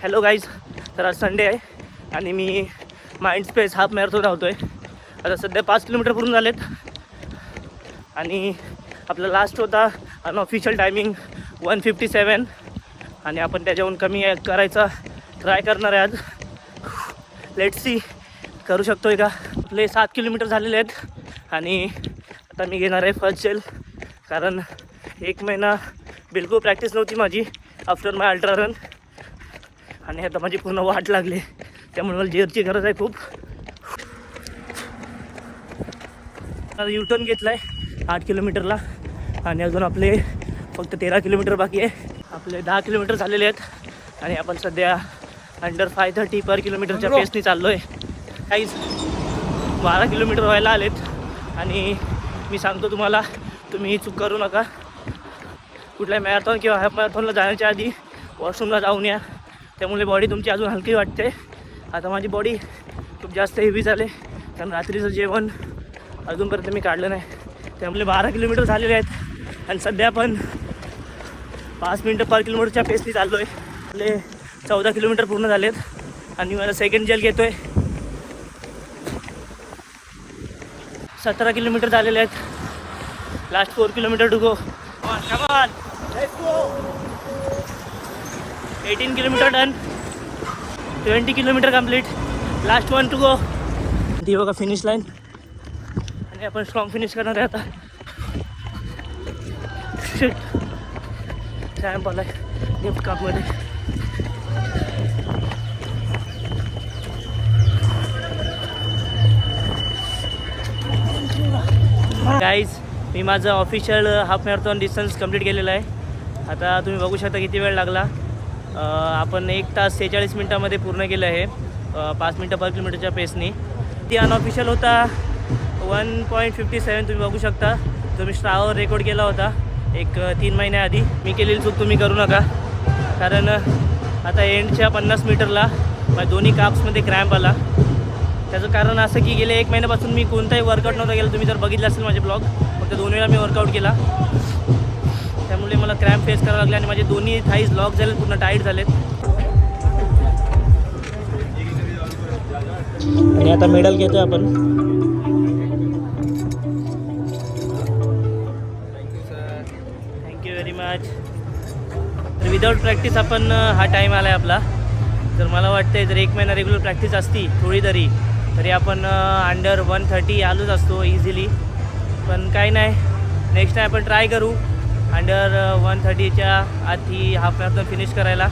Hello guys, तर आज Sunday आहे आणि मी माइंडस्पेस हाफ मॅरेथॉन धावतो आहे. आता सध्या 5 किलोमीटर पूर्ण झालेत आणि आपला लास्ट होता अनऑफिशियल टायमिंग 1:57 आणि आपण त्याच्याहून कमी करायचा ट्राय करणार आहे आज. लेट्स सी करू शकतोय का. आपले 7 किलोमीटर झालेले आहेत आणि आता मी घेणार आहे फर्स्ट जेल, कारण 1 महिना बिलकुल प्रॅक्टिस नव्हती माझी आफ्टर माय अल्ट्रा रन आणि आता माझी पूर्ण वाट लागली, त्यामुळे मला जेलची गरज आहे खूप. युटर्न घेतला आहे 8 किलोमीटरला आणि अजून आपले फक्त 13 किलोमीटर बाकी आहे. आपले 10 किलोमीटर झालेले आहेत आणि आपण सध्या अंडर 5:30 पर किलोमीटरच्या पेसनी चाललो आहे. काहीच 12 किलोमीटर व्हायला आलेत आणि मी सांगतो तुम्हाला, तुम्ही चूक करू नका. कुठल्या मॅरेथॉन किंवा हाफ मॅरेथॉनला जाण्याच्या आधी वॉशरूमला जाऊन या, त्यामुळे बॉडी तुमची अजून हलकी वाटते. आता माझी बॉडी खूप जास्त हेवी झाले, कारण रात्रीचं जेवण अजूनपर्यंत मी काढलं नाही. त्यामुळे 12 किलोमीटर झालेले आहेत आणि सध्या आपण 5 मिनटं पर किलोमीटरच्या पेसनी चाललो आहे. आपले 14 किलोमीटर पूर्ण झालेत आणि मला सेकंड जेल घेतो आहे. 17 किलोमीटर झालेले आहेत. Last 4 kilometre to go. Come on, let's go. 18 kilometre done. 20 kilometre complete. Last 1 to go. ती बघा फिनिश लाईन आणि आपण स्ट्रॉंग फिनिश करणार आहे आता. शिट, रॅम्प आला आहे गिफ्ट कापमध्ये. गाईज, मी माझं official half marathon distance complete केलेलं आहे. आता तुम्ही बघू शकता किती वेळ लागला. आपण 1 तास 46 मिनटामध्ये पूर्ण केलं आहे 5 मिनटं पर किलोमीटरच्या पेसनी. ती अनऑफिशियल होता 1:57. तुम्ही बघू शकता, जो मी स्ट्रावर रेकॉर्ड केला होता एक 3 महिन्याआधी. मी केलेली चूक तुम्ही करू नका, कारण आता एंडच्या 50 मीटरला माझ्या दोन्ही काप्समध्ये क्रॅम्प आला. त्याचं कारण असं की गेल्या 1 महिन्यापासून मी कोणताही वर्कआउट नव्हता केला. तुम्ही जर बघितलं असेल माझे ब्लॉग, फक्त 2 वेळा मी वर्कआउट केला, त्यामुळे मला क्रॅम्प फेस करावं लागले आणि माझे दोन्ही थाईज लॉक झालेत, पूर्ण टाईट झालेत. आणि आता मेडल घेतो आपण. Thank you very much. तर विदाऊट प्रॅक्टिस आपण हा टाईम आला आहे आपला. तर मला वाटतं जर 1 महिना रेग्युलर प्रॅक्टिस असती थोडी तरी आपण अंडर 1:30 आलोच असतो इझिली. पण काही नाही, नेक्स्ट टाईम आपण ट्राय करू अंडर 1:30च्या आधी हाफ मॅरेथॉन फिनिश करायला.